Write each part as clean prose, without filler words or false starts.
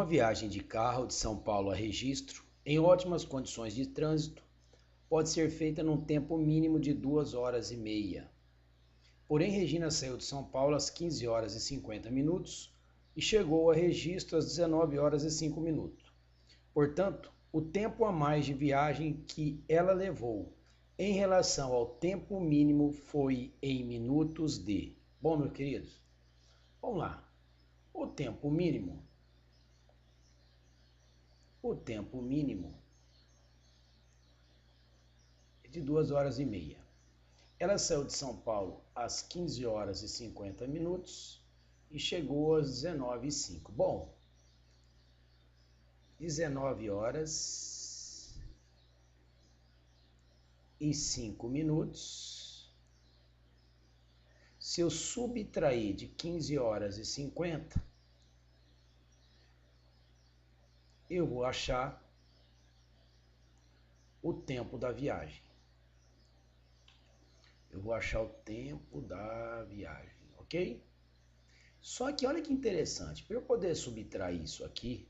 viagem de carro de São Paulo a Registro, em ótimas condições de trânsito, pode ser feita num tempo mínimo de 2 horas e meia. Porém, Regina saiu de São Paulo às 15 horas e 50 minutos e chegou a Registro às 19 horas e 5 minutos. Portanto, o tempo a mais de viagem que ela levou em relação ao tempo mínimo foi em minutos de... Bom, meus queridos, vamos lá. O tempo mínimo é de 2 horas e meia. Ela saiu de São Paulo às 15 horas e 50 minutos e chegou às 19h05. Bom, 19 horas e 5 minutos. Se eu subtrair de 15 horas e 50, eu vou achar o tempo da viagem. Ok? Só que olha que interessante, para eu poder subtrair isso aqui,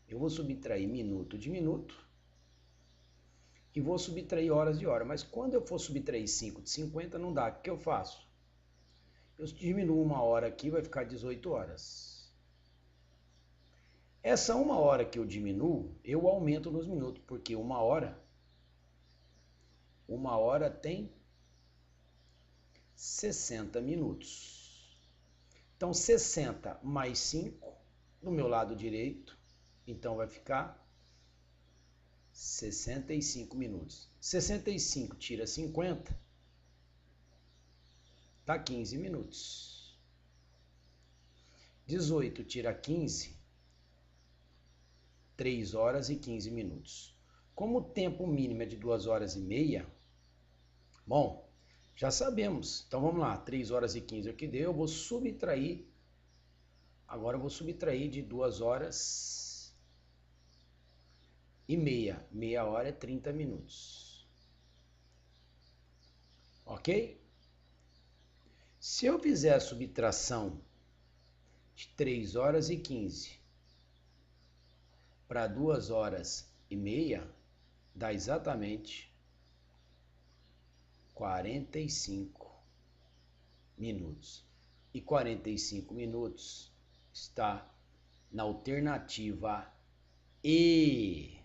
eu vou subtrair minuto de minuto e vou subtrair horas de hora. Mas quando eu for subtrair 5 de 50, não dá. O que eu faço? Eu diminuo 1 hora aqui, vai ficar 18 horas. Essa 1 hora que eu diminuo, eu aumento nos minutos, porque 1 hora tem 60 minutos. Então, 60 mais 5, do meu lado direito, então vai ficar 65 minutos. 65 tira 50, dá 15 minutos. 18 tira 15, 3 horas e 15 minutos. Como o tempo mínimo é de 2 horas e meia, bom, já sabemos. Então vamos lá, 3 horas e 15 é o que deu, eu vou subtrair, agora eu vou subtrair de 2 horas e meia. Meia hora é 30 minutos. Ok? Se eu fizer a subtração de 3 horas e 15 para 2 horas e meia, dá exatamente 45 minutos. E 45 minutos está na alternativa E.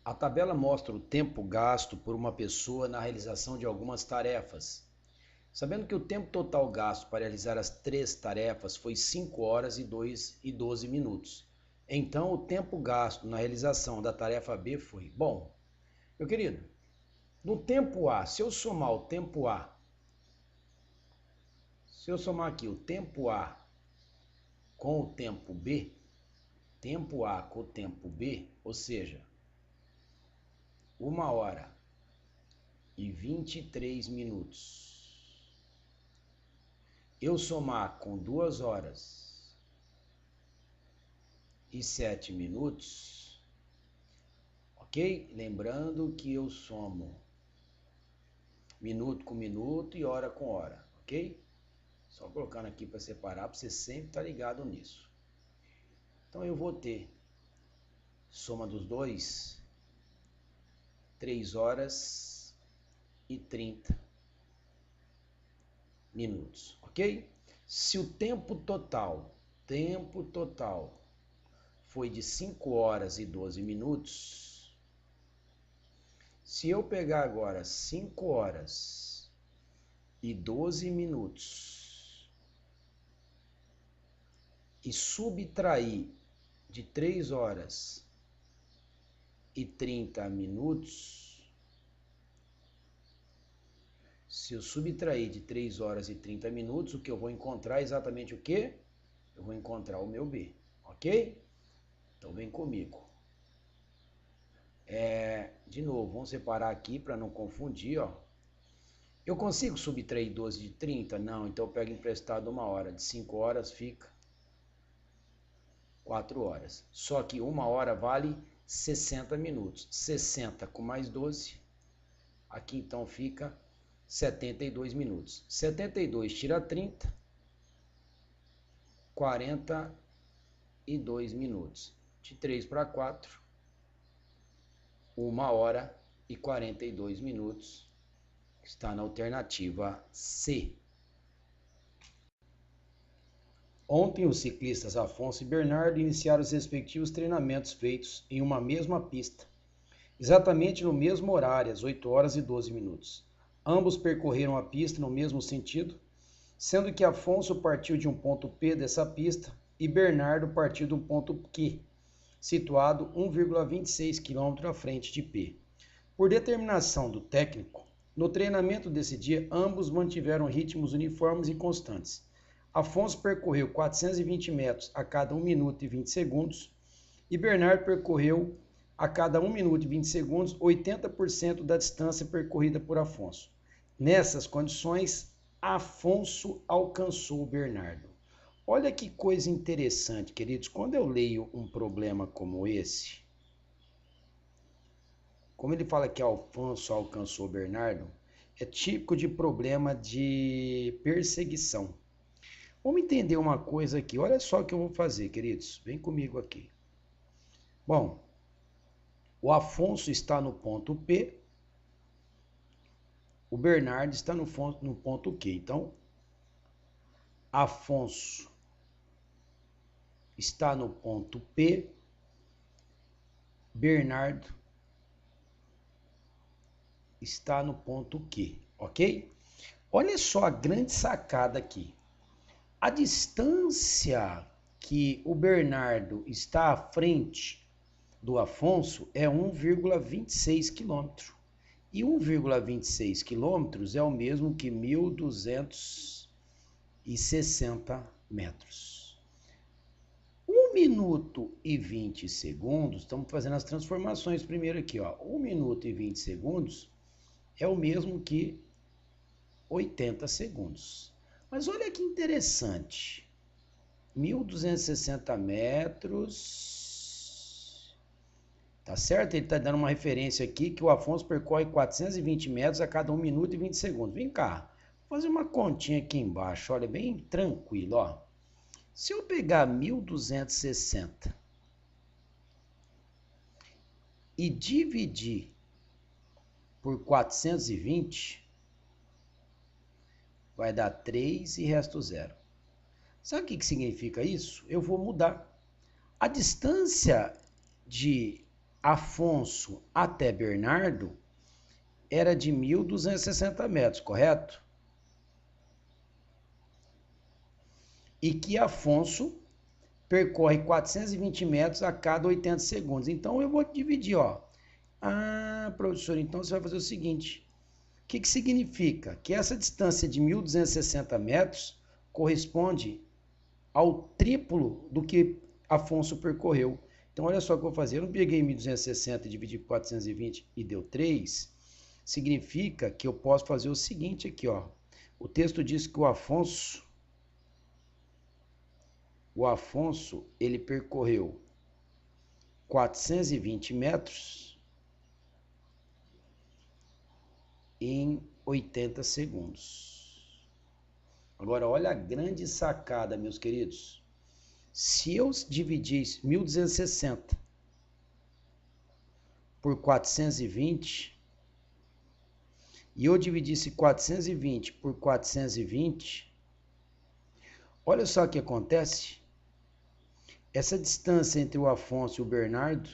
A tabela mostra o tempo gasto por uma pessoa na realização de algumas tarefas. Sabendo que o tempo total gasto para realizar as 3 tarefas foi 5 horas e 12 minutos. Então, o tempo gasto na realização da tarefa B foi... Bom, meu querido, no tempo A, se eu somar o tempo A, se eu somar aqui o tempo A com o tempo B, tempo A com o tempo B, ou seja, 1 hora e 23 minutos, eu somar com 2 horas e 7 minutos, ok? Lembrando que eu somo minuto com minuto e hora com hora, ok? Só colocando aqui para separar, para você sempre estar ligado nisso. Então eu vou ter soma dos dois, 3 horas e 30 minutos, ok? Se o tempo total foi de 5 horas e 12 minutos, se eu pegar agora 5 horas e 12 minutos e subtrair de 3 horas e 30 minutos, se eu subtrair de 3 horas e 30 minutos, o que eu vou encontrar é exatamente o quê? Eu vou encontrar o meu B, ok? Então vem comigo. De novo, vamos separar aqui para não confundir, ó. Eu consigo subtrair 12 de 30? Não, então eu pego emprestado 1 hora. De 5 horas fica 4 horas. Só que 1 hora vale 60 minutos. 60 com mais 12, aqui então fica 72 minutos. 72 tira 30, 40 42 minutos. De 3 para 4, 1 hora e 42 minutos. Está na alternativa C. Ontem, os ciclistas Afonso e Bernardo iniciaram os respectivos treinamentos feitos em uma mesma pista, exatamente no mesmo horário, às 8 horas e 12 minutos. Ambos percorreram a pista no mesmo sentido, sendo que Afonso partiu de um ponto P dessa pista e Bernardo partiu de um ponto Q, situado 1,26 km à frente de P. Por determinação do técnico, no treinamento desse dia, ambos mantiveram ritmos uniformes e constantes. Afonso percorreu 420 metros a cada 1 minuto e 20 segundos e Bernardo percorreu a cada 1 minuto e 20 segundos 80% da distância percorrida por Afonso. Nessas condições, Afonso alcançou Bernardo. Olha que coisa interessante, queridos. Quando eu leio um problema como esse, como ele fala que Afonso alcançou Bernardo, é típico de problema de perseguição. Vamos entender uma coisa aqui. Olha só o que eu vou fazer, queridos. Vem comigo aqui. Bom, o Afonso está no ponto P, o Bernardo está no ponto Q. Então, Afonso está no ponto P, Bernardo está no ponto Q, ok? Olha só a grande sacada aqui. A distância que o Bernardo está à frente do Afonso é 1,26 km. E 1,26 km é o mesmo que 1.260 metros. 1 minuto e 20 segundos, estamos fazendo as transformações primeiro aqui, ó. 1 minuto e 20 segundos é o mesmo que 80 segundos. Mas olha que interessante, 1.260 metros, tá certo? Ele está dando uma referência aqui que o Afonso percorre 420 metros a cada 1 minuto e 20 segundos. Vem cá, vou fazer uma continha aqui embaixo, olha, bem tranquilo, ó. Se eu pegar 1.260 e dividir por 420... vai dar 3 e resto 0. Sabe o que significa isso? Eu vou mudar. A distância de Afonso até Bernardo era de 1.260 metros, correto? E que Afonso percorre 420 metros a cada 80 segundos. Então, eu vou dividir, ó. Ah, professor, então você vai fazer o seguinte... O que significa? Que essa distância de 1.260 metros corresponde ao triplo do que Afonso percorreu. Então, olha só o que eu vou fazer. Eu não peguei 1.260 e dividi por 420 e deu 3. Significa que eu posso fazer o seguinte aqui, ó. O texto diz que o Afonso, ele percorreu 420 metros em 80 segundos. Agora, olha a grande sacada, meus queridos. Se eu dividisse 1.260 por 420 e eu dividisse 420 por 420, olha só o que acontece. Essa distância entre o Afonso e o Bernardo,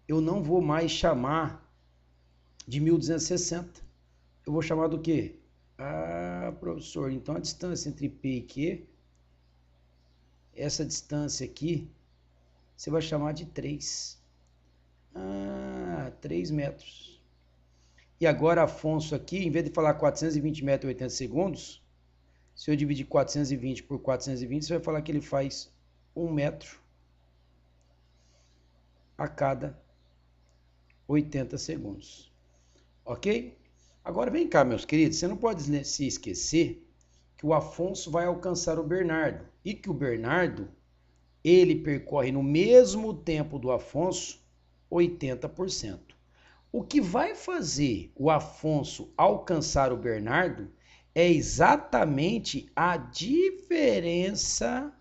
eu não vou mais chamar de 1.260. Eu vou chamar do quê? Ah, professor, então a distância entre P e Q, essa distância aqui, você vai chamar de 3. Ah, 3 metros. E agora Afonso aqui, em vez de falar 420 metros e 80 segundos, se eu dividir 420 por 420, você vai falar que ele faz 1 metro a cada 80 segundos. Ok? Agora vem cá, meus queridos, você não pode se esquecer que o Afonso vai alcançar o Bernardo e que o Bernardo, ele percorre no mesmo tempo do Afonso 80%. O que vai fazer o Afonso alcançar o Bernardo é exatamente a diferença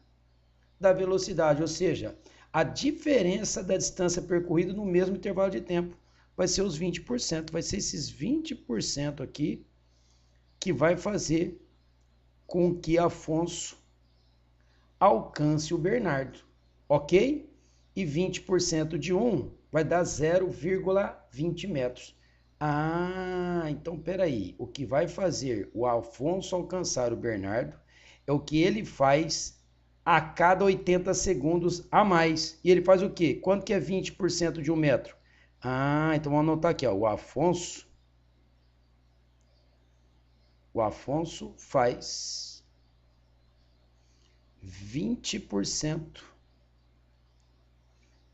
da velocidade, ou seja, a diferença da distância percorrida no mesmo intervalo de tempo vai ser os 20%, vai ser esses 20% aqui que vai fazer com que Afonso alcance o Bernardo, ok? E 20% de 1 vai dar 0,20 metros. Ah, então peraí, o que vai fazer o Afonso alcançar o Bernardo é o que ele faz a cada 80 segundos a mais. E ele faz o quê? Quanto que é 20% de 1 metro? Ah, então vamos anotar aqui, ó, o Afonso faz 20%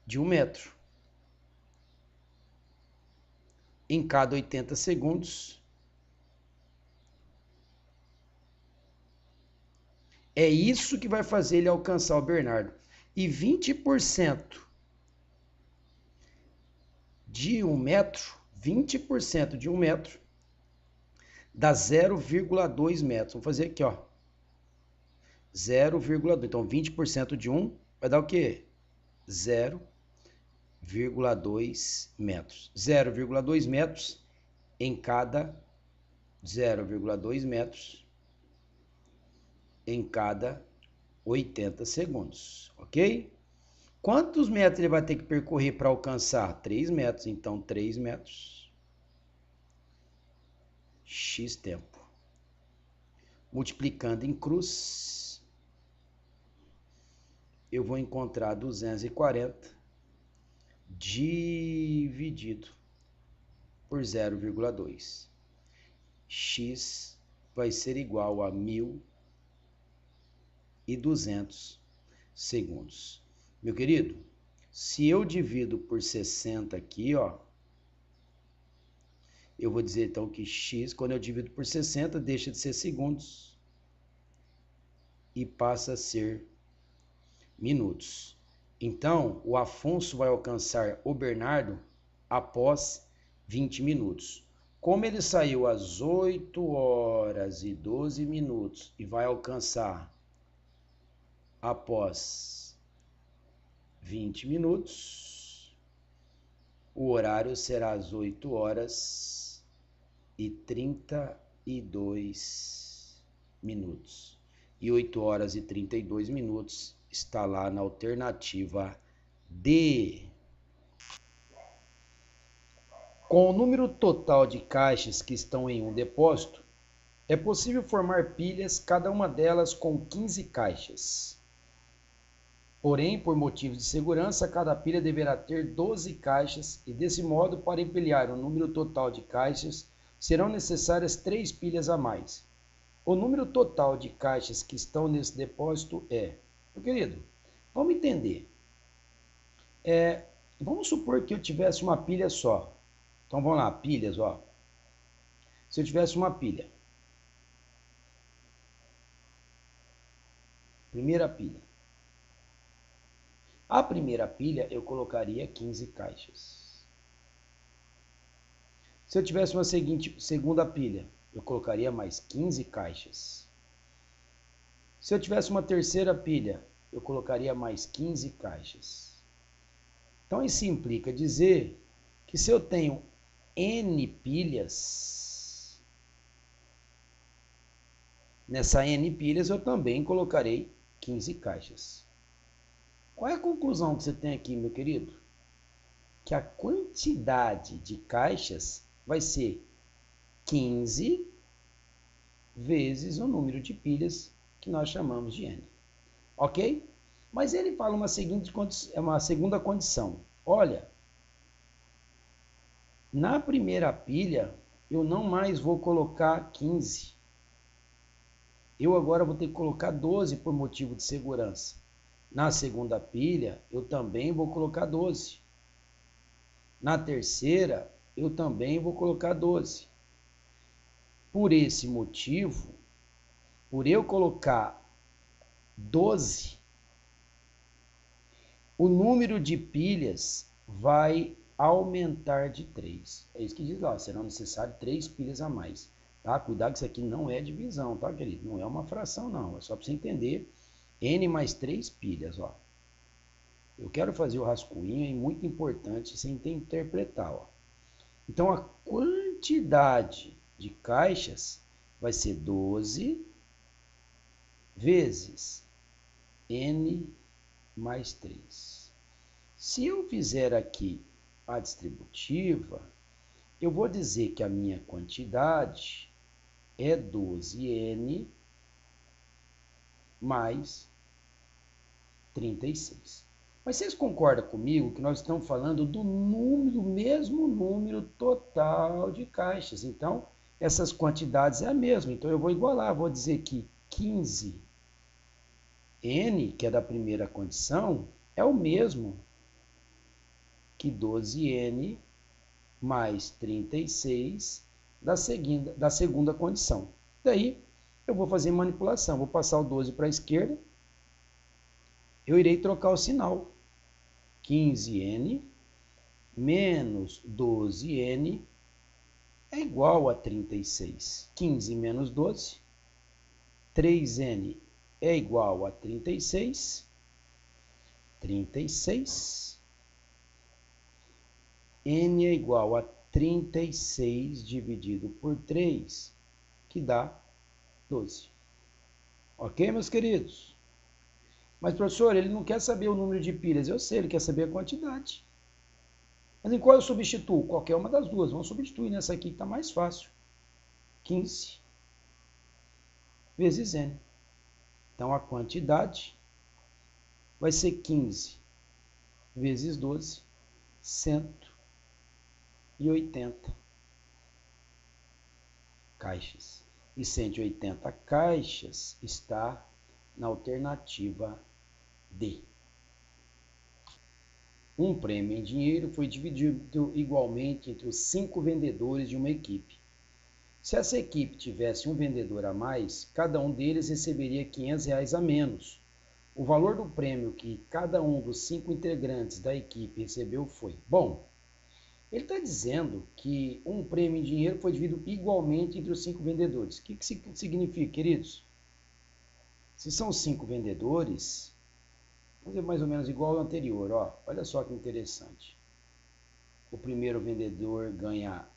de 1 metro em cada 80 segundos. É isso que vai fazer ele alcançar o Bernardo. E 20% de 1 metro, 20% de 1 metro dá 0,2 metros. Vamos fazer aqui, ó. 0,2. Então, 20% de 1 vai dar o quê? 0,2 metros. 0,2 metros em cada 0,2 metros em cada 80 segundos, ok? Quantos metros ele vai ter que percorrer para alcançar? 3 metros, então 3 metros. X tempo. Multiplicando em cruz, eu vou encontrar 240 dividido por 0,2. X vai ser igual a 1.200 segundos. Meu querido, se eu divido por 60 aqui, ó, eu vou dizer então que X, quando eu divido por 60, deixa de ser segundos e passa a ser minutos. Então, o Afonso vai alcançar o Bernardo após 20 minutos. Como ele saiu às 8 horas e 12 minutos e vai alcançar após 20 minutos, o horário será às 8 horas e 32 minutos. E 8 horas e 32 minutos está lá na alternativa D. Com o número total de caixas que estão em um depósito, é possível formar pilhas, cada uma delas com 15 caixas. Porém, por motivos de segurança, cada pilha deverá ter 12 caixas e, desse modo, para empilhar o número total de caixas, serão necessárias 3 pilhas a mais. O número total de caixas que estão nesse depósito é... Meu querido, vamos entender. Vamos supor que eu tivesse uma pilha só. Então, vamos lá, pilhas, ó. Se eu tivesse uma pilha. Primeira pilha. A primeira pilha eu colocaria 15 caixas. Se eu tivesse uma segunda pilha, eu colocaria mais 15 caixas. Se eu tivesse uma terceira pilha, eu colocaria mais 15 caixas. Então isso implica dizer que se eu tenho N pilhas, nessa N pilhas eu também colocarei 15 caixas. Qual é a conclusão que você tem aqui, meu querido? Que a quantidade de caixas vai ser 15 vezes o número de pilhas que nós chamamos de N. Ok? Mas ele fala uma segunda condição. Olha, na primeira pilha eu não mais vou colocar 15. Eu agora vou ter que colocar 12 por motivo de segurança. Na segunda pilha eu também vou colocar 12. Na terceira eu também vou colocar 12. Por esse motivo, por eu colocar 12, o número de pilhas vai aumentar de 3. É isso que diz lá, serão necessárias 3 pilhas a mais. Tá? Cuidado que isso aqui não é divisão, tá, querido? Não é uma fração, não. É só para você entender N mais 3 pilhas, ó. Eu quero fazer o rascunho, é muito importante você interpretar, ó. Então, a quantidade de caixas vai ser 12 vezes N mais 3. Se eu fizer aqui a distributiva, eu vou dizer que a minha quantidade é 12N mais 36. Mas vocês concordam comigo que nós estamos falando do mesmo número total de caixas. Então, essas quantidades é a mesma. Então, eu vou igualar, vou dizer que 15N, que é da primeira condição, é o mesmo que 12N mais 36 da segunda condição. Daí, eu vou fazer manipulação. Vou passar o 12 para a esquerda. Eu irei trocar o sinal. 15N menos 12N é igual a 36. 15 menos 12, 3N é igual a 36. 36. N é igual a 36 dividido por 3, que dá 12. Ok, meus queridos? Mas, professor, ele não quer saber o número de pilhas. Eu sei, ele quer saber a quantidade. Mas em qual eu substituo? Qualquer uma das duas. Vamos substituir nessa aqui que está mais fácil. 15 vezes N. Então, a quantidade vai ser 15 vezes 12, 180 caixas. E 180 caixas está na alternativa D. Um prêmio em dinheiro foi dividido igualmente entre os 5 vendedores de uma equipe. Se essa equipe tivesse um vendedor a mais, cada um deles receberia R$500 a menos. O valor do prêmio que cada um dos 5 integrantes da equipe recebeu foi... Bom, ele está dizendo que um prêmio em dinheiro foi dividido igualmente entre os 5 vendedores. O que significa, queridos? Se são 5 vendedores, vamos ver mais ou menos igual ao anterior, ó. Olha só que interessante. O primeiro vendedor ganha,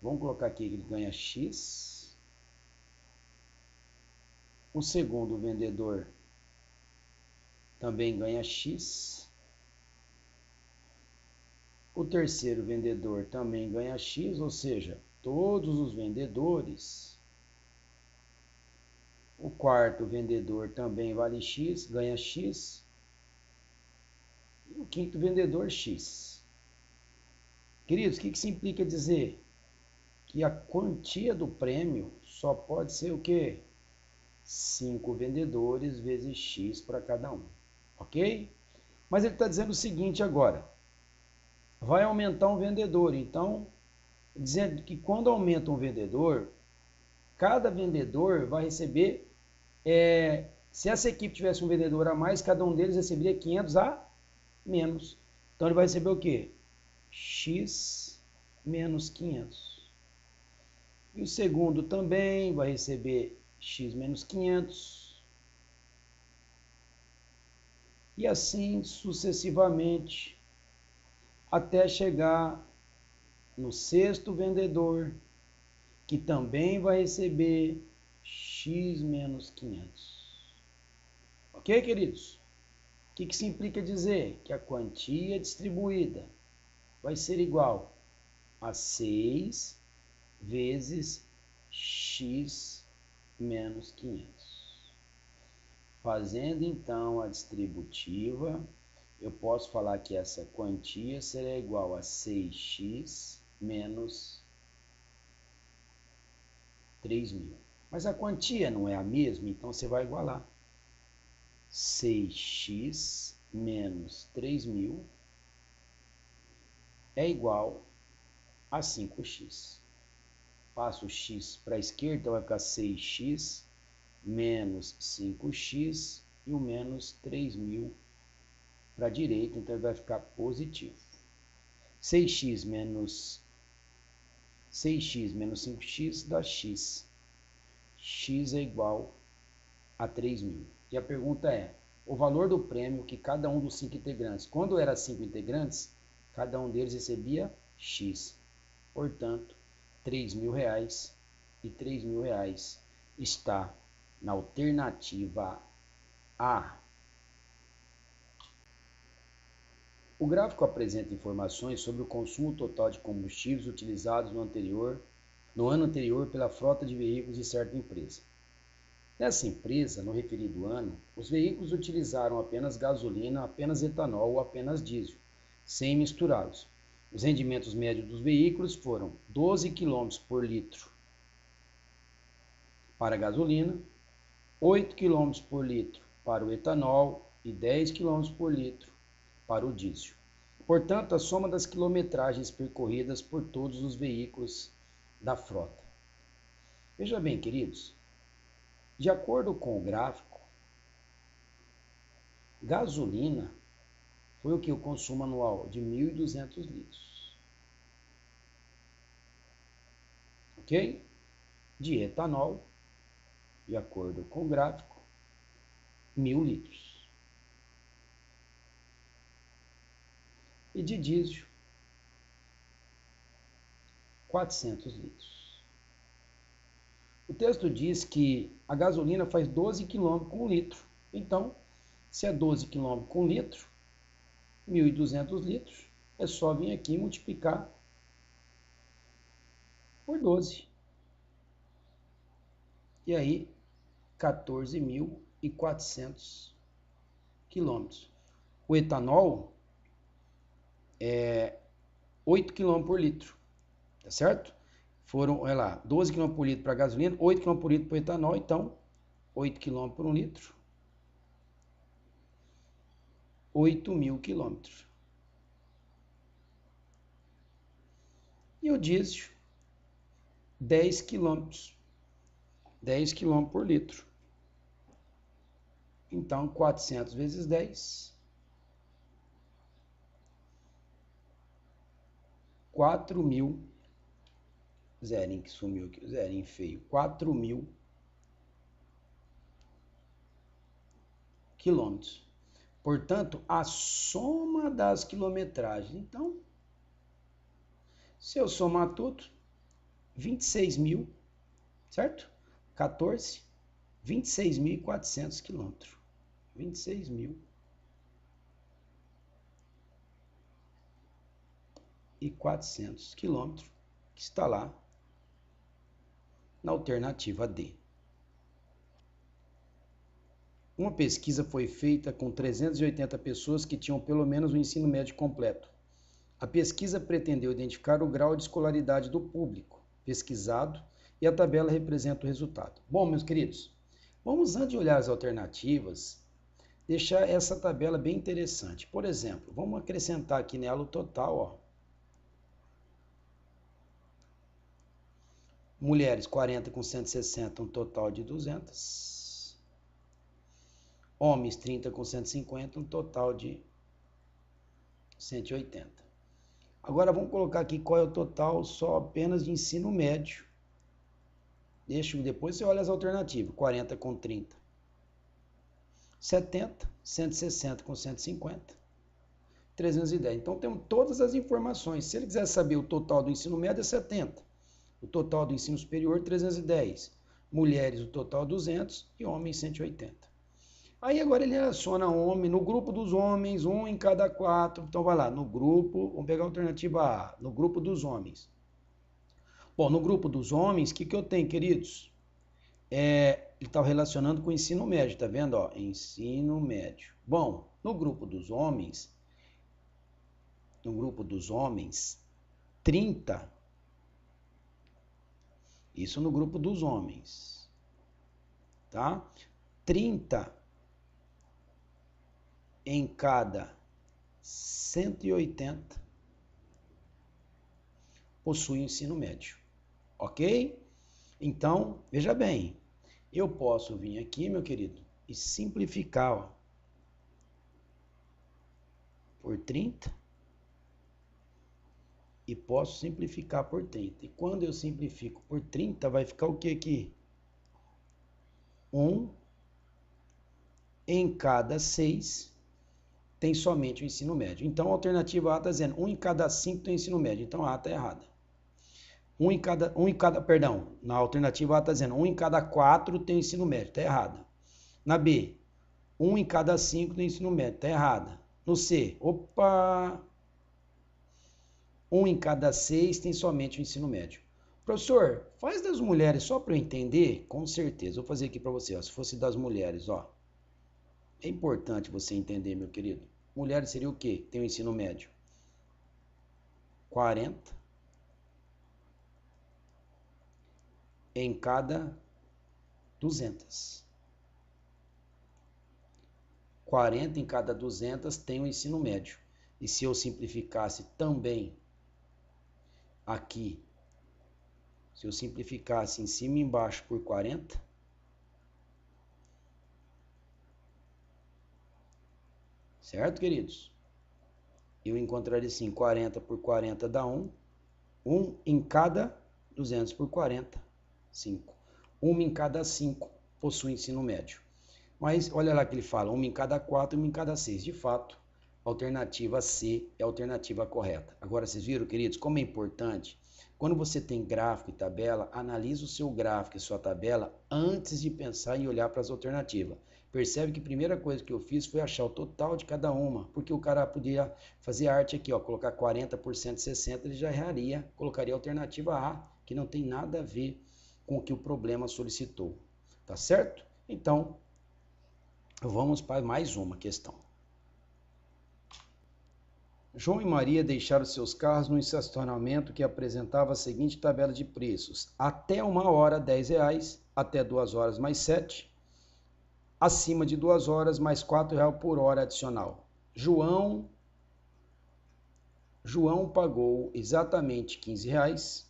vamos colocar aqui que ele ganha X. O segundo vendedor também ganha X. O terceiro vendedor também ganha X, ou seja, todos os vendedores. O quarto vendedor também vale X, ganha X. E o quinto vendedor, X. Queridos, o que isso implica dizer? Que a quantia do prêmio só pode ser o quê? 5 vendedores vezes X para cada um. Ok? Mas ele está dizendo o seguinte agora. Vai aumentar um vendedor. Então, dizendo que quando aumenta um vendedor, cada vendedor vai receber... se essa equipe tivesse um vendedor a mais, cada um deles receberia 500 a menos. Então, ele vai receber o quê? X menos 500. E o segundo também vai receber X menos 500. E assim sucessivamente, até chegar no sexto vendedor, que também vai receber X menos 500. Ok, queridos? O que isso implica dizer? Que a quantia distribuída vai ser igual a 6 vezes X menos 500. Fazendo então a distributiva, eu posso falar que essa quantia será igual a 6x menos 3.000. Mas a quantia não é a mesma, então você vai igualar. 6x menos 3.000 é igual a 5x. Passo o x para a esquerda, então vai ficar 6x menos 5x e o menos 3.000 para a direita, então ele vai ficar positivo. 6x menos 5x dá x. X é igual a 3.000. E a pergunta é, o valor do prêmio que cada um dos 5 integrantes, quando era 5 integrantes, cada um deles recebia X. Portanto, R$ 3.000 e R$ 3.000 está na alternativa A. O gráfico apresenta informações sobre o consumo total de combustíveis utilizados no ano anterior pela frota de veículos de certa empresa. Nessa empresa, no referido ano, os veículos utilizaram apenas gasolina, apenas etanol ou apenas diesel, sem misturá-los. Os rendimentos médios dos veículos foram 12 km por litro para a gasolina, 8 km por litro para o etanol e 10 km por litro para o diesel. Portanto, a soma das quilometragens percorridas por todos os veículos da frota. Veja bem, queridos, de acordo com o gráfico, gasolina foi o que? O consumo anual de 1.200 litros. Ok? De etanol, de acordo com o gráfico, 1.000 litros. E de diesel, 400 litros. O texto diz que a gasolina faz 12 km com 1 litro. Então, se é 12 km com 1 litro, 1.200 litros, é só vir aqui e multiplicar por 12. E aí, 14.400 quilômetros. O etanol é 8 km por litro, tá certo? Foram, olha lá, 12 km por litro para gasolina, 8 km por litro para etanol, então 8 km por 1 litro, 8.000 quilômetros. E o diesel, 10 km, 10 km por litro. Então, 400 vezes 10, 4.000, zerinho que sumiu aqui, zerinho feio, 4.000 quilômetros. Portanto, a soma das quilometragens. Então, se eu somar tudo, 26.000, certo? 14, 26.400 quilômetros. 26.400 quilômetros, que está lá na alternativa D. Uma pesquisa foi feita com 380 pessoas que tinham pelo menos o ensino médio completo. A pesquisa pretendeu identificar o grau de escolaridade do público pesquisado e a tabela representa o resultado. Bom, meus queridos, vamos, antes de olhar as alternativas, deixar essa tabela bem interessante. Por exemplo, vamos acrescentar aqui nela o total, ó. Mulheres 40 com 160, um total de 200. Homens 30 com 150, um total de 180. Agora vamos colocar aqui qual é o total só apenas de ensino médio. Depois você olha as alternativas. 40 com 30. 70, 160 com 150. 310. Então temos todas as informações. Se ele quiser saber o total do ensino médio é 70. O total do ensino superior 310. Mulheres o total 200 e homens 180. Aí agora ele relaciona homem, no grupo dos homens, 1 em cada 4. Então vai lá, no grupo, vamos pegar a alternativa A, no grupo dos homens. Bom, no grupo dos homens, o que eu tenho, queridos? Ele está relacionando com o ensino médio, tá vendo? Ó, ensino médio. Bom, no grupo dos homens, 30, isso no grupo dos homens, tá? 30 em cada 180 possui ensino médio, ok? Então, veja bem, eu posso vir aqui, meu querido, e simplificar, ó, por 30 e posso simplificar por 30. E quando eu simplifico por 30, vai ficar o que aqui? 1 em cada 6 tem somente o ensino médio. Então, a alternativa A está dizendo 1 em cada 5 tem ensino médio. Então, a está errada. Na alternativa A está dizendo 1 em cada 4 tem ensino médio. Está errada. Na B, 1 em cada 5 tem ensino médio. Está errada. No C, 1 em cada 6 tem somente o ensino médio. Professor, faz das mulheres só para eu entender? Com certeza. Vou fazer aqui para você. Ó. Se fosse das mulheres, ó. É importante você entender, meu querido. Mulheres seria o quê? Tem o ensino médio. 40 em cada 200. 40 em cada 200 tem o ensino médio. E se eu simplificasse também aqui, se eu simplificasse em cima e embaixo por 40, certo, queridos? Eu encontraria assim, 40 por 40 dá 1. 1 em cada 200 por 40, 5. 1 em cada 5 possui ensino médio. Mas olha lá que ele fala, 1 em cada 4, 1 em cada 6. De fato, a alternativa C é a alternativa correta. Agora, vocês viram, queridos, como é importante? Quando você tem gráfico e tabela, analise o seu gráfico e sua tabela antes de pensar em olhar para as alternativas. Percebe que a primeira coisa que eu fiz foi achar o total de cada uma, porque o cara podia fazer arte aqui, ó, colocar 40% de 60, ele já erraria, colocaria a alternativa A, que não tem nada a ver com o que o problema solicitou. Tá certo? Então, vamos para mais uma questão. João e Maria deixaram seus carros no estacionamento que apresentava a seguinte tabela de preços. Até 1 hora, R$10, até 2 horas mais 7, acima de 2 horas mais R$4 por hora adicional. João pagou exatamente R$15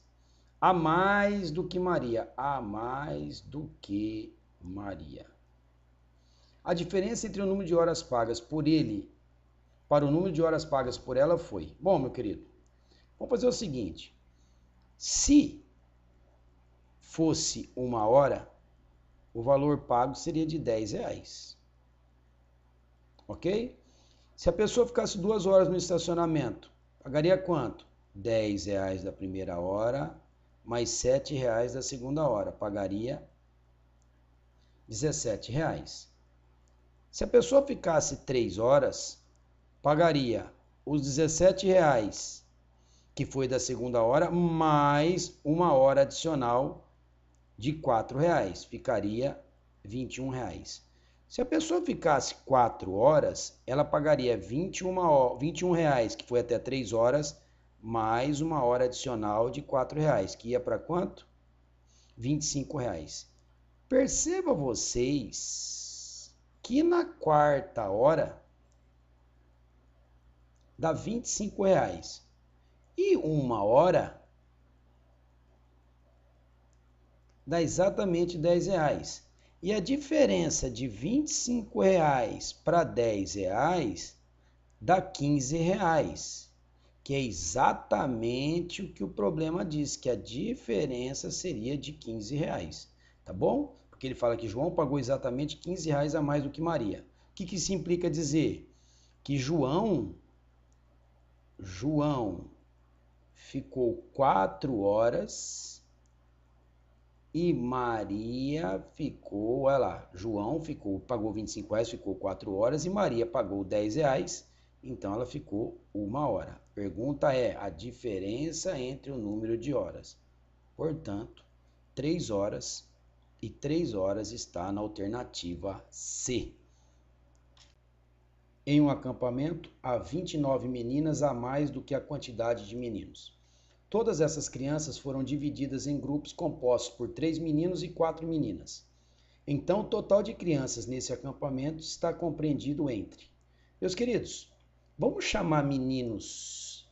a mais do que Maria. A mais do que Maria. A diferença entre o número de horas pagas por ele para o número de horas pagas por ela foi... Bom, meu querido, vamos fazer o seguinte. Se fosse 1 hora, o valor pago seria de R$10. Ok? Se a pessoa ficasse 2 horas no estacionamento, pagaria quanto? R$10 da primeira hora, mais R$7 da segunda hora. Pagaria R$17. Se a pessoa ficasse 3 horas, pagaria os R$17, que foi da segunda hora, mais 1 hora adicional de R$4. Ficaria R$21. Se a pessoa ficasse 4 horas, ela pagaria R$21, que foi até 3 horas, mais 1 hora adicional de R$4, que ia para quanto? R$25. Perceba vocês que na quarta hora dá R$25. E 1 hora dá exatamente R$10. E a diferença de R$25 para R$10 dá R$15, que é exatamente o que o problema diz, que a diferença seria de R$15, tá bom? Porque ele fala que João pagou exatamente R$15 a mais do que Maria. O que isso implica dizer? Que João ficou 4 horas e Maria ficou, olha lá, João pagou R$25, ficou 4 horas e Maria pagou R$10, então ela ficou 1 hora. Pergunta é a diferença entre o número de horas. Portanto, 3 horas e 3 horas está na alternativa C. Em um acampamento, há 29 meninas a mais do que a quantidade de meninos. Todas essas crianças foram divididas em grupos compostos por 3 meninos e 4 meninas. Então, o total de crianças nesse acampamento está compreendido entre... Meus queridos, vamos chamar meninos,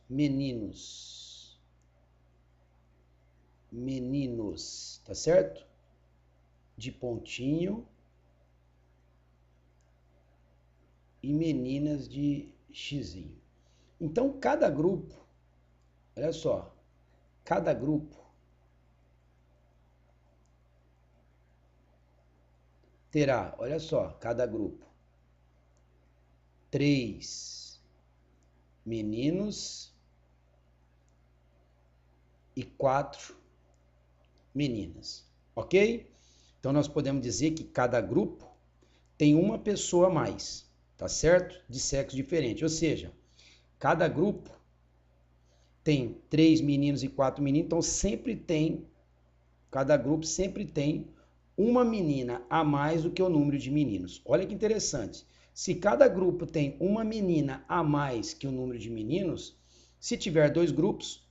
tá certo? De pontinho. E meninas de xizinho. Então, cada grupo, olha só, cada grupo terá, olha só, cada grupo 3 meninos e 4 meninas, ok? Então, nós podemos dizer que cada grupo tem uma pessoa a mais, tá certo? De sexo diferente, ou seja, cada grupo tem 3 meninos e 4 meninas, então cada grupo sempre tem uma menina a mais do que o número de meninos. Olha que interessante. Se cada grupo tem uma menina a mais que o número de meninos, se tiver 2 grupos,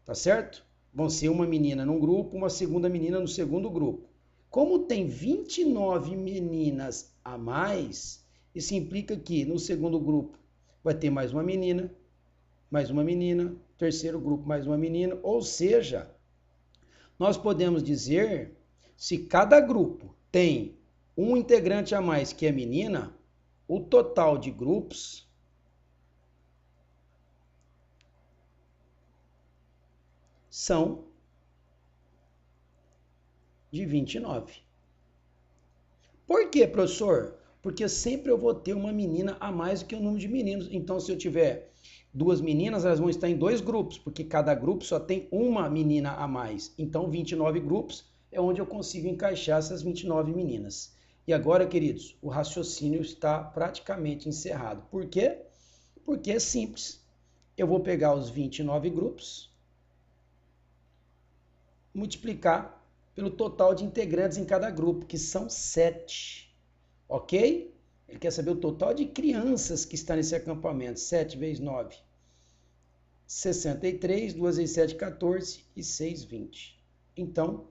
tá certo? Vão ser uma menina num grupo, uma segunda menina no segundo grupo. Como tem 29 meninas a mais, isso implica que no segundo grupo vai ter mais uma menina, terceiro grupo mais uma menina, ou seja, nós podemos dizer, se cada grupo tem um integrante a mais que é menina, o total de grupos são de 29. Por quê, professor? Porque sempre eu vou ter uma menina a mais do que o número de meninos. Então, se eu tiver 2 meninas, elas vão estar em 2 grupos, porque cada grupo só tem uma menina a mais. Então, 29 grupos é onde eu consigo encaixar essas 29 meninas. E agora, queridos, o raciocínio está praticamente encerrado. Por quê? Porque é simples. Eu vou pegar os 29 grupos, multiplicar pelo total de integrantes em cada grupo, que são 7. Ok? Ele quer saber o total de crianças que está nesse acampamento. 7 vezes 9, 63, 2 vezes 7, 14 e 6, 20. Então,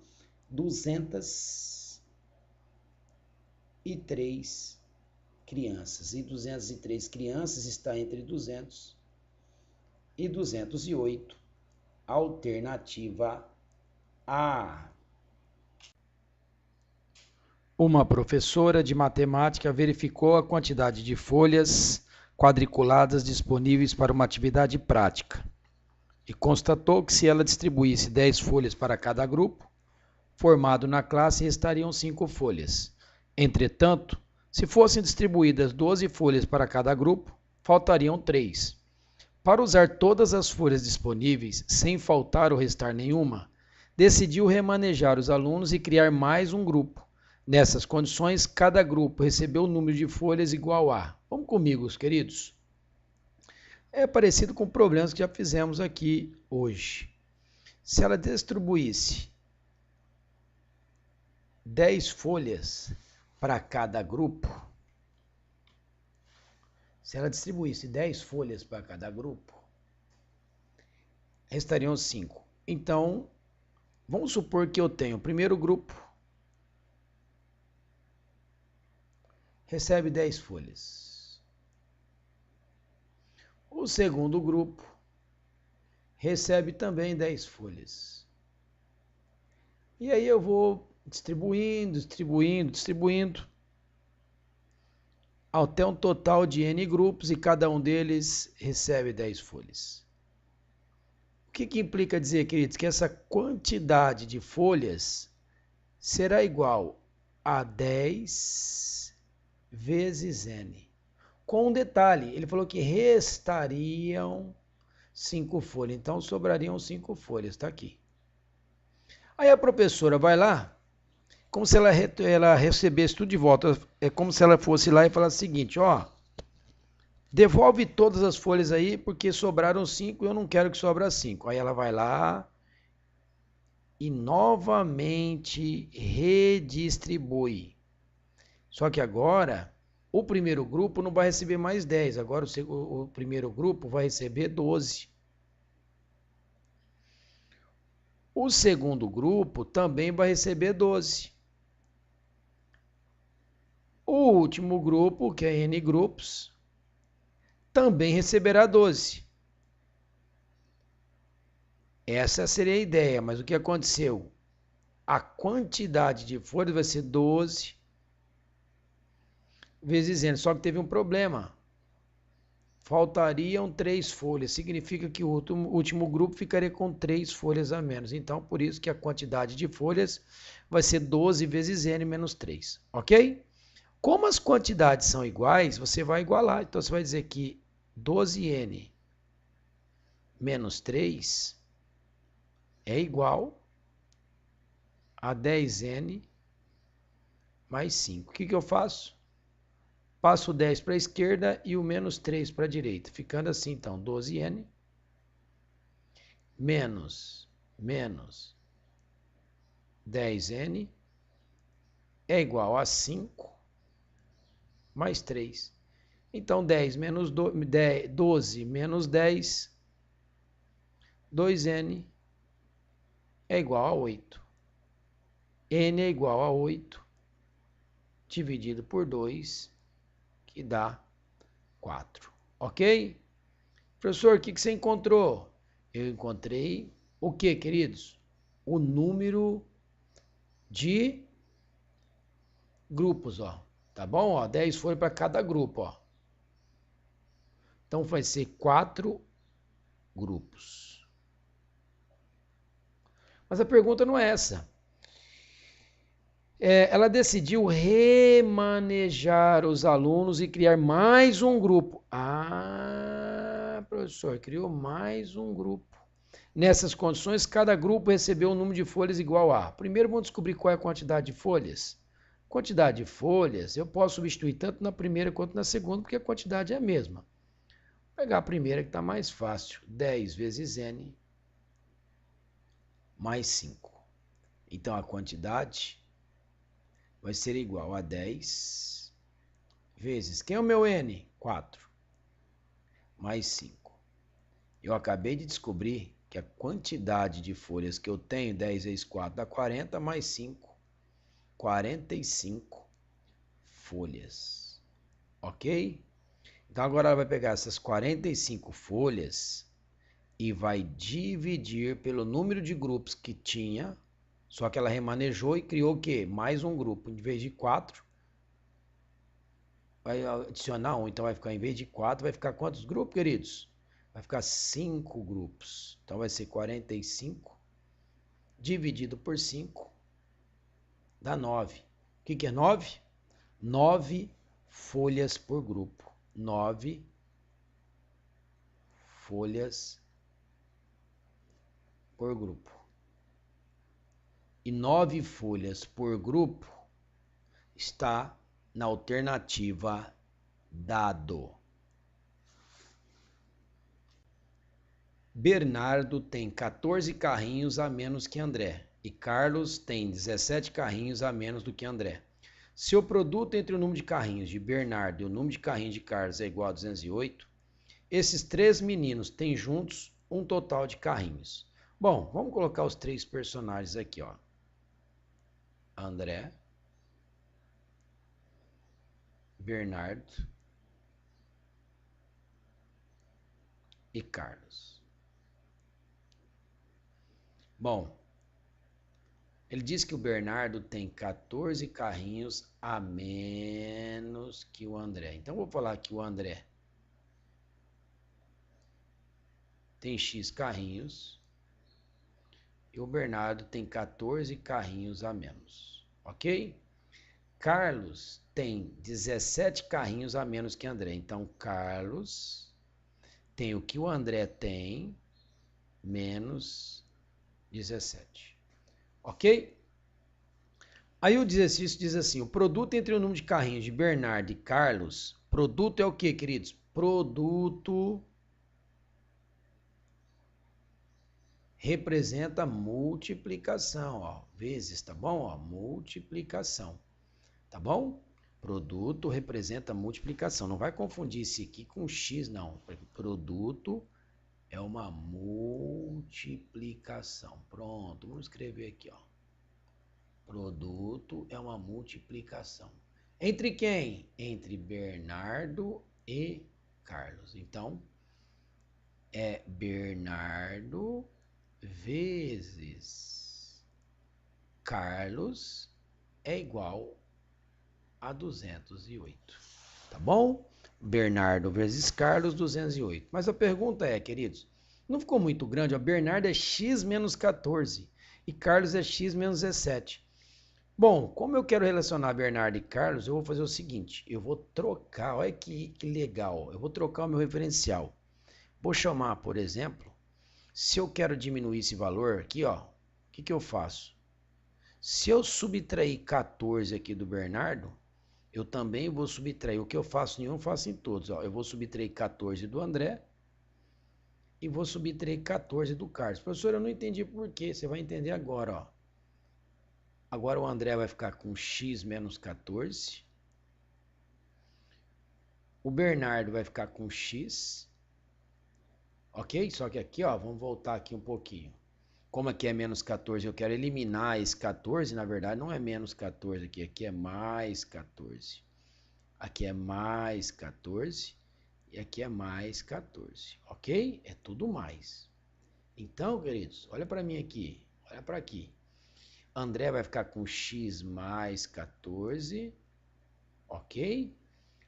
203 crianças. E 203 crianças está entre 200 e 208. Alternativa A. Uma professora de matemática verificou a quantidade de folhas quadriculadas disponíveis para uma atividade prática e constatou que se ela distribuísse 10 folhas para cada grupo formado na classe, restariam 5 folhas. Entretanto, se fossem distribuídas 12 folhas para cada grupo, faltariam 3. Para usar todas as folhas disponíveis, sem faltar ou restar nenhuma, decidiu remanejar os alunos e criar mais um grupo. Nessas condições, cada grupo recebeu o número de folhas igual a... Vamos comigo, queridos? É parecido com problemas que já fizemos aqui hoje. Se ela distribuísse 10 folhas para cada grupo, restariam 5. Então, vamos supor que eu tenho o primeiro grupo, recebe 10 folhas. O segundo grupo recebe também 10 folhas. E aí eu vou distribuindo, até um total de N grupos e cada um deles recebe 10 folhas. O que implica dizer, queridos, que essa quantidade de folhas será igual a 10 vezes N. Com um detalhe, ele falou que restariam 5 folhas, então sobrariam 5 folhas, está aqui. Aí a professora vai lá, como se ela recebesse tudo de volta, é como se ela fosse lá e falasse o seguinte, ó, devolve todas as folhas aí, porque sobraram 5 e eu não quero que sobra 5. Aí ela vai lá e novamente redistribui. Só que agora, o primeiro grupo não vai receber mais 10, agora o primeiro grupo vai receber 12. O segundo grupo também vai receber 12. O último grupo, que é N grupos, também receberá 12. Essa seria a ideia, mas o que aconteceu? A quantidade de folhas vai ser 12 vezes N, só que teve um problema. Faltariam 3 folhas, significa que o último grupo ficaria com 3 folhas a menos. Então, por isso que a quantidade de folhas vai ser 12 vezes N menos 3, ok? Como as quantidades são iguais, você vai igualar. Então, você vai dizer que 12n menos 3 é igual a 10n mais 5. O que eu faço? Passo o 10 para a esquerda e o menos 3 para a direita. Ficando assim, então, 12n menos 10n é igual a 5 mais 3. Então, 12 menos 10, 2n é igual a 8. N é igual a 8 dividido por 2, que dá 4. Ok? Professor, o que você encontrou? Eu encontrei o que, queridos? O número de grupos, ó. Tá bom? Ó, 10 foi para cada grupo, ó. Então vai ser 4 grupos. Mas a pergunta não é essa. Ela decidiu remanejar os alunos e criar mais um grupo. Ah, professor, criou mais um grupo. Nessas condições, cada grupo recebeu um número de folhas igual a... Primeiro vamos descobrir qual é a quantidade de folhas. Quantidade de folhas eu posso substituir tanto na primeira quanto na segunda, porque a quantidade é a mesma. Vou pegar a primeira que está mais fácil. 10 vezes n mais 5. Então a quantidade vai ser igual a 10 vezes... Quem é o meu n? 4. Mais 5. Eu acabei de descobrir que a quantidade de folhas que eu tenho, 10 vezes 4 dá 40, mais 5, 45 folhas. Ok? Então agora ela vai pegar essas 45 folhas e vai dividir pelo número de grupos que tinha, só que ela remanejou e criou o quê? Mais um grupo. Em vez de 4, vai adicionar 1. Então vai ficar, em vez de 4, vai ficar quantos grupos, queridos? Vai ficar 5 grupos. Então vai ser 45 dividido por 5 dá 9. O que é 9? 9 folhas por grupo. 9 folhas por grupo. E 9 folhas por grupo está na alternativa dado. Bernardo tem 14 carrinhos a menos que André e Carlos tem 17 carrinhos a menos do que André. Se o produto entre o número de carrinhos de Bernardo e o número de carrinhos de Carlos é igual a 208, esses três meninos têm juntos um total de carrinhos. Bom, vamos colocar os três personagens aqui, ó. André, Bernardo e Carlos. Bom, ele diz que o Bernardo tem 14 carrinhos a menos que o André. Então, vou falar que o André tem X carrinhos e o Bernardo tem 14 carrinhos a menos. Ok? Carlos tem 17 carrinhos a menos que André. Então, Carlos tem o que o André tem menos 17. Ok? Aí o exercício diz assim, o produto entre o número de carrinhos de Bernardo e Carlos, produto é o que, queridos? Produto representa multiplicação, ó, vezes, tá bom? Ó, multiplicação, tá bom? Produto representa multiplicação, não vai confundir esse aqui com X, não. Produto é uma multiplicação. Pronto, vamos escrever aqui, ó. Produto é uma multiplicação. Entre quem? Entre Bernardo e Carlos. Então, é Bernardo vezes Carlos é igual a 208. Tá bom? Bernardo vezes Carlos, 208. Mas a pergunta é, queridos, não ficou muito grande? Ó, Bernardo é x menos 14 e Carlos é x menos 17. Bom, como eu quero relacionar Bernardo e Carlos, eu vou fazer o seguinte, eu vou trocar, olha que legal, eu vou trocar o meu referencial. Vou chamar, por exemplo, se eu quero diminuir esse valor aqui, ó, o que eu faço? Se eu subtrair 14 aqui do Bernardo, eu também vou subtrair. O que eu faço em um, eu faço em todos. Ó. Eu vou subtrair 14 do André e vou subtrair 14 do Carlos. Professor, eu não entendi por quê. Você vai entender agora. Ó. Agora o André vai ficar com x menos 14. O Bernardo vai ficar com x. Ok? Só que aqui, ó, vamos voltar aqui um pouquinho. Como aqui é menos 14, eu quero eliminar esse 14. Na verdade, não é menos 14 aqui. Aqui é mais 14. Aqui é mais 14 e aqui é mais 14, ok? É tudo mais. Então, queridos, olha para mim aqui, olha para aqui. André vai ficar com x mais 14, ok?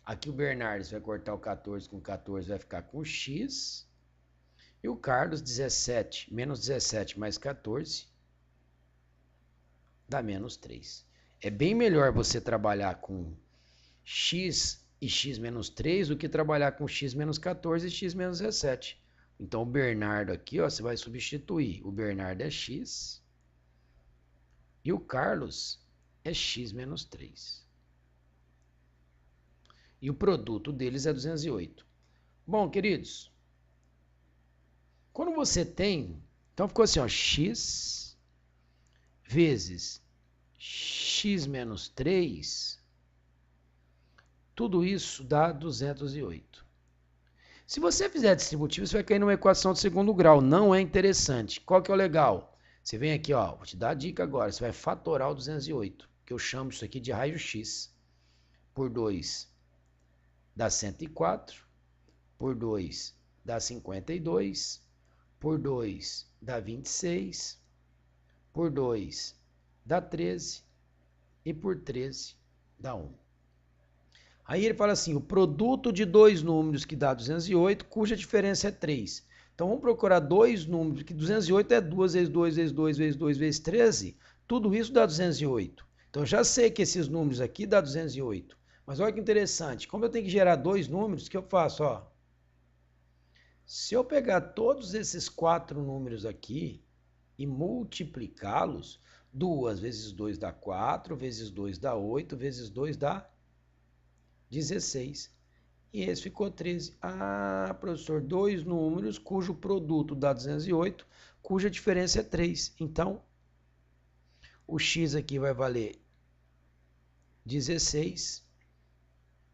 Aqui o Bernardes vai cortar o 14 com 14, vai ficar com x. E o Carlos, 17, menos 17 mais 14, dá menos 3. É bem melhor você trabalhar com x e x menos 3 do que trabalhar com x menos 14 e x menos 17. Então, o Bernardo aqui, ó, você vai substituir. O Bernardo é x e o Carlos é x menos 3. E o produto deles é 208. Bom, queridos, quando você tem... Então, ficou assim, ó, x vezes x menos 3... Tudo isso dá 208. Se você fizer distributivo, você vai cair numa equação de segundo grau. Não é interessante. Qual que é o legal? Você vem aqui, ó, vou te dar a dica agora. Você vai fatorar o 208, que eu chamo isso aqui de raio x. Por 2 dá 104. Por 2 dá 52. Por 2 dá 26. Por 2 dá 13. E por 13 dá 1. Aí ele fala assim, o produto de dois números que dá 208, cuja diferença é 3. Então vamos procurar dois números, que 208 é 2 vezes 2 vezes 2 vezes 2 vezes 13, tudo isso dá 208. Então eu já sei que esses números aqui dá 208. Mas olha que interessante, como eu tenho que gerar dois números, o que eu faço? Ó, se eu pegar todos esses quatro números aqui e multiplicá-los, 2 vezes 2 dá 4, vezes 2 dá 8, vezes 2 dá 16. E esse ficou 13. Ah, professor, dois números cujo produto dá 208, cuja diferença é 3. Então, o x aqui vai valer 16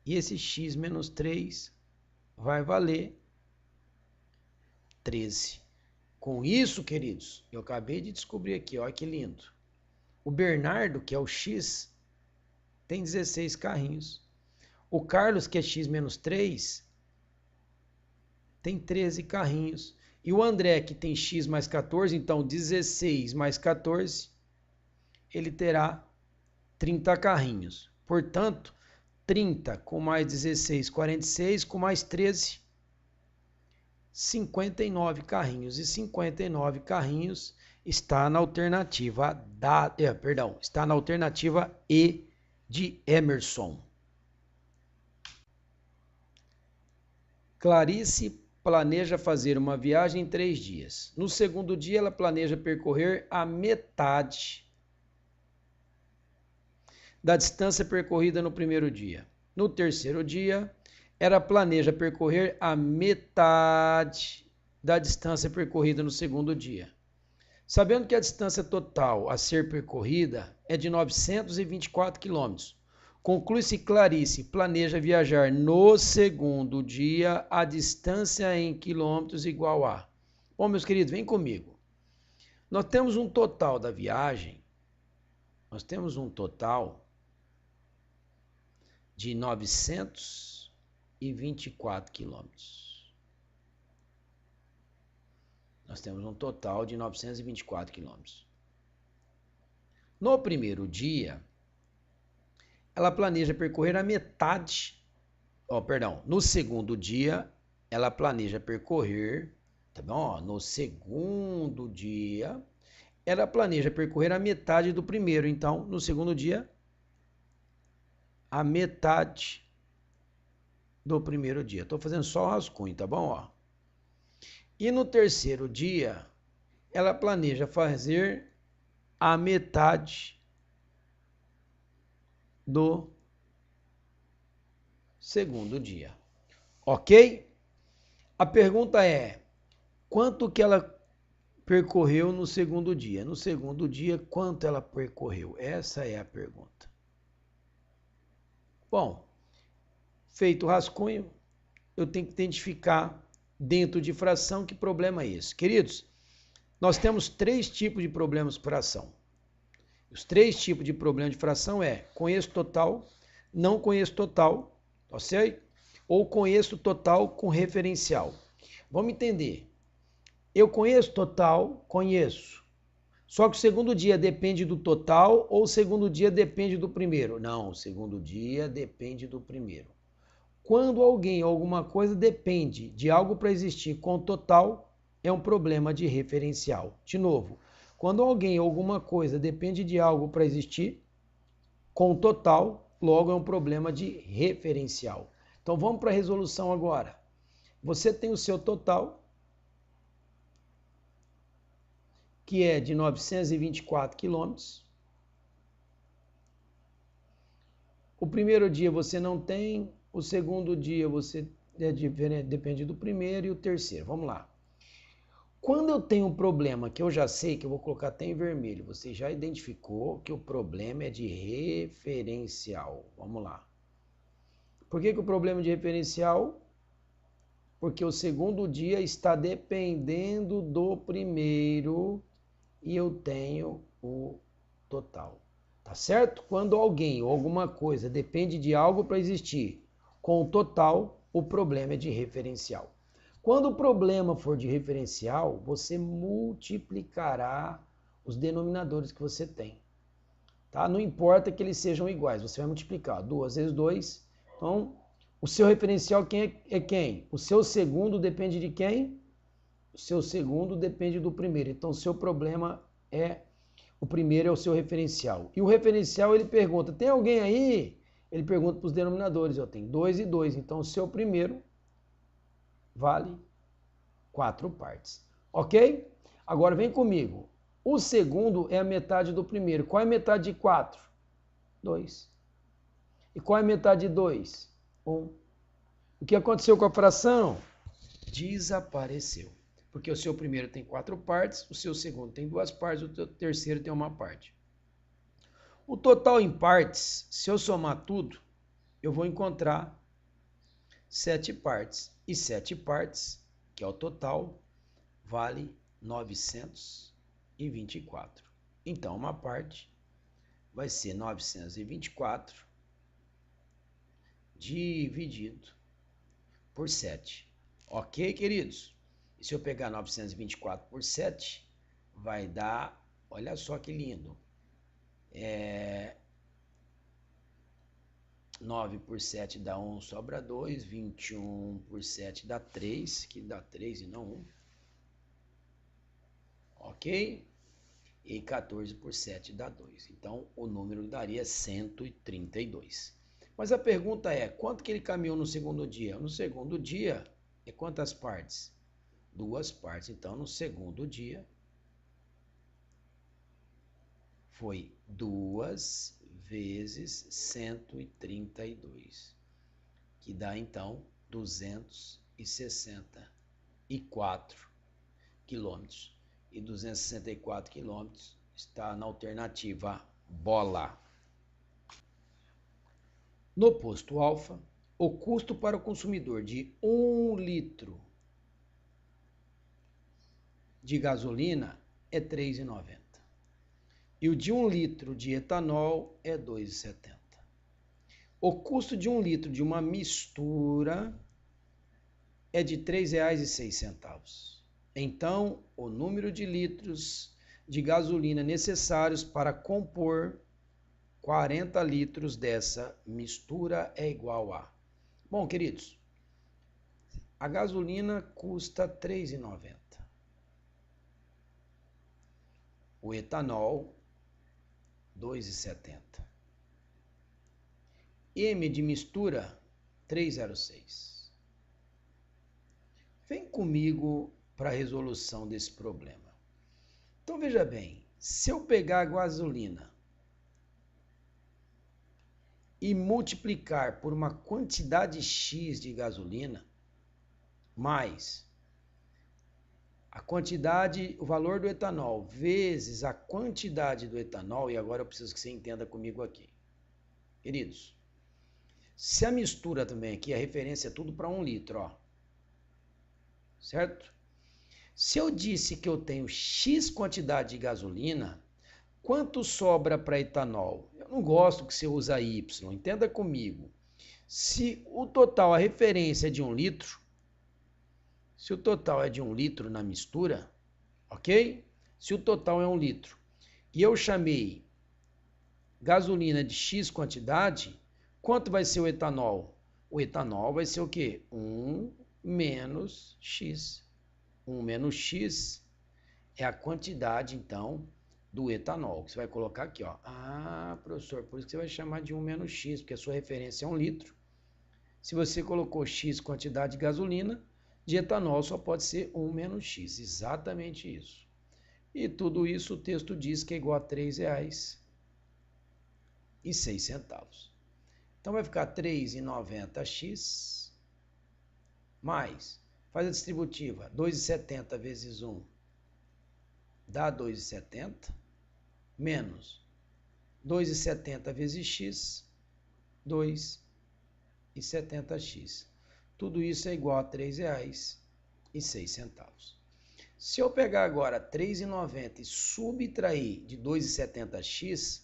e esse x menos 3 vai valer 13. Com isso, queridos, eu acabei de descobrir aqui, olha que lindo. O Bernardo, que é o x, tem 16 carrinhos. O Carlos, que é x menos 3, tem 13 carrinhos. E o André, que tem x mais 14, então 16 mais 14, ele terá 30 carrinhos. Portanto, 30 com mais 16, 46, com mais 13, 59 carrinhos. E 59 carrinhos está na alternativa está na alternativa E de Emerson. Clarice planeja fazer uma viagem em 3 dias. No segundo dia, ela planeja percorrer a metade da distância percorrida no primeiro dia. No terceiro dia, ela planeja percorrer a metade da distância percorrida no segundo dia. Sabendo que a distância total a ser percorrida é de 924 quilômetros, conclui-se que Clarice planeja viajar no segundo dia a distância em quilômetros igual a... Bom, meus queridos, vem comigo. Nós temos um total da viagem, de 924 quilômetros. Nós temos um total de 924 quilômetros. No primeiro dia, ela planeja percorrer a metade, no segundo dia, ela planeja percorrer, tá bom? No segundo dia, ela planeja percorrer a metade do primeiro. Então, no segundo dia, a metade do primeiro dia. Estou fazendo só o rascunho, tá bom? Ó. E no terceiro dia, ela planeja fazer a metade do segundo dia. Ok? A pergunta é, quanto que ela percorreu no segundo dia? No segundo dia, quanto ela percorreu? Essa é a pergunta. Bom, feito o rascunho, eu tenho que identificar dentro de fração que problema é esse. Queridos, nós temos 3 tipos de problemas de fração. Os 3 tipos de problema de fração é conheço total, não conheço total, tá certo? Ou conheço total com referencial. Vamos entender. Eu conheço total, conheço. Só que o segundo dia depende do total ou o segundo dia depende do primeiro? Não, o segundo dia depende do primeiro. Quando alguém ou alguma coisa depende de algo para existir com total, é um problema de referencial. De novo, quando alguém ou alguma coisa depende de algo para existir com total, logo é um problema de referencial. Então vamos para a resolução agora. Você tem o seu total, que é de 924 quilômetros. O primeiro dia você não tem, o segundo dia você depende do primeiro e o terceiro. Vamos lá. Quando eu tenho um problema que eu já sei, que eu vou colocar até em vermelho, você já identificou que o problema é de referencial. Vamos lá. Por que o problema é de referencial? Porque o segundo dia está dependendo do primeiro e eu tenho o total. Tá certo? Quando alguém ou alguma coisa depende de algo para existir com o total, o problema é de referencial. Quando o problema for de referencial, você multiplicará os denominadores que você tem. Tá? Não importa que eles sejam iguais, você vai multiplicar 2 vezes 2. Então, o seu referencial é quem? O seu segundo depende de quem? O seu segundo depende do primeiro. Então, o seu problema é... O primeiro é o seu referencial. E o referencial, ele pergunta, tem alguém aí? Ele pergunta para os denominadores. Eu tenho 2 e 2. Então, o seu primeiro vale 4 partes. Ok? Agora, vem comigo. O segundo é a metade do primeiro. Qual é a metade de 4? 2. E qual é a metade de 2? 1. O que aconteceu com a fração? Desapareceu. Porque o seu primeiro tem 4 partes, o seu segundo tem 2 partes, o seu terceiro tem 1 parte. O total em partes, se eu somar tudo, eu vou encontrar 7 partes. E 7 partes, que é o total, vale 924. Então, uma parte vai ser 924 dividido por 7. Ok, queridos? E se eu pegar 924 por 7, vai dar, olha só que lindo, 9 por 7 dá 1, sobra 2, 21 por 7 dá 3, que dá 3 e não 1. Ok? E 14 por 7 dá 2. Então, o número daria 132. Mas a pergunta é, quanto que ele caminhou no segundo dia? No segundo dia, é quantas partes? 2 partes. Então, no segundo dia, foi 2 vezes 132, que dá, então, 264 quilômetros. E 264 quilômetros está na alternativa bola. No posto alfa, o custo para o consumidor de 1 litro de gasolina é R$ 3,90. E o de 1 litro de etanol é R$ 2,70. O custo de 1 litro de uma mistura é de R$ 3,06. Então, o número de litros de gasolina necessários para compor 40 litros dessa mistura é igual a... Bom, queridos, a gasolina custa R$ 3,90. o etanol, 2,70. M de mistura, 3,06. Vem comigo para a resolução desse problema. Então, veja bem, se eu pegar a gasolina e multiplicar por uma quantidade X de gasolina, mais a quantidade, o valor do etanol, vezes a quantidade do etanol, e agora eu preciso que você entenda comigo aqui. Queridos, se a mistura também aqui, a referência é tudo para 1 litro, ó. Certo? Se eu disse que eu tenho X quantidade de gasolina, quanto sobra para etanol? Eu não gosto que você usa Y, entenda comigo. Se o total, a referência é de 1 litro, se o total é de 1 litro na mistura, ok? Se o total é 1 litro e eu chamei gasolina de X quantidade, quanto vai ser o etanol? O etanol vai ser o quê? 1 menos X. 1 menos X é a quantidade, então, do etanol, que você vai colocar aqui, ó. Ah, professor, por isso que você vai chamar de 1 menos X, porque a sua referência é 1 litro. Se você colocou X quantidade de gasolina, de etanol só pode ser 1 menos X, exatamente isso. E tudo isso o texto diz que é igual a R$ 3,06. Então vai ficar 3,90x mais, faz a distributiva, 2,70 vezes 1 dá 2,70, menos 2,70 vezes x, 2,70x. Tudo isso é igual a R$ 3,06. Se eu pegar agora 3,90 e subtrair de 2,70x,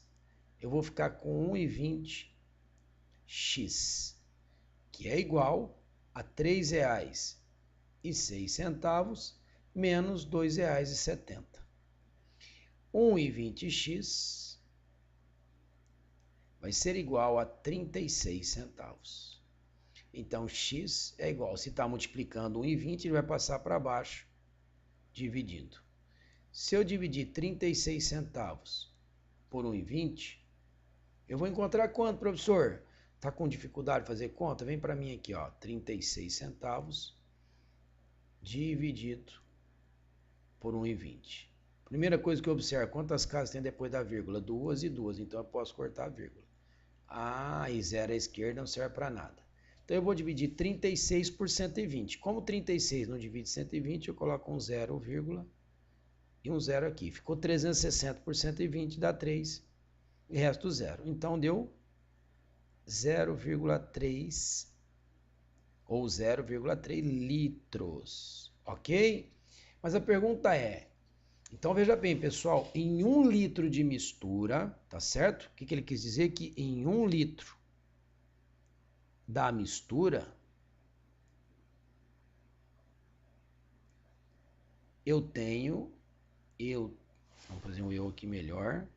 eu vou ficar com 1,20x, que é igual a R$ 3,06 menos R$ 2,70. 1,20x vai ser igual a 36 centavos. Então, x é igual, se está multiplicando 1,20, ele vai passar para baixo, dividindo. Se eu dividir 36 centavos por 1,20, eu vou encontrar quanto, professor? Está com dificuldade de fazer conta? Vem para mim aqui, ó, 36 centavos dividido por 1,20. Primeira coisa que eu observo, quantas casas tem depois da vírgula? 2 e 2, então eu posso cortar a vírgula. Ah, e 0 à esquerda não serve para nada. Então eu vou dividir 36 por 120. Como 36 não divide 120, eu coloco um 0, e um 0 aqui. Ficou 360 por 120, dá 3, e resto 0. Então deu 0,3 ou 0,3 litros, ok? Mas a pergunta é, então veja bem, pessoal, em 1 litro de mistura, tá certo? O que ele quis dizer? Que em 1 litro da mistura, vamos fazer um eu aqui melhor.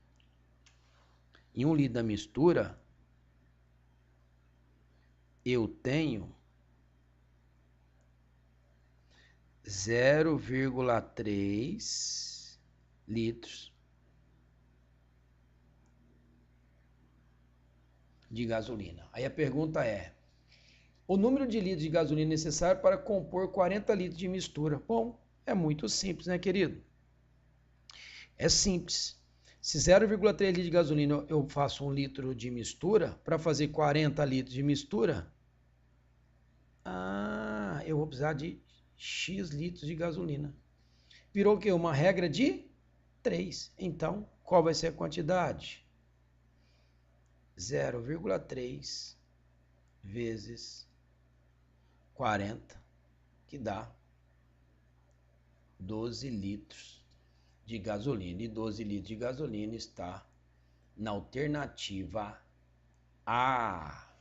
Em 1 litro da mistura, eu tenho 0,3 litros de gasolina. Aí a pergunta é, o número de litros de gasolina necessário para compor 40 litros de mistura? Bom, é muito simples, né, querido? É simples. Se 0,3 litros de gasolina eu faço 1 litro de mistura, para fazer 40 litros de mistura, eu vou precisar de X litros de gasolina. Virou o quê? Uma regra de 3. Então, qual vai ser a quantidade? 0,3 vezes 40, que dá 12 litros de gasolina. E 12 litros de gasolina está na alternativa A.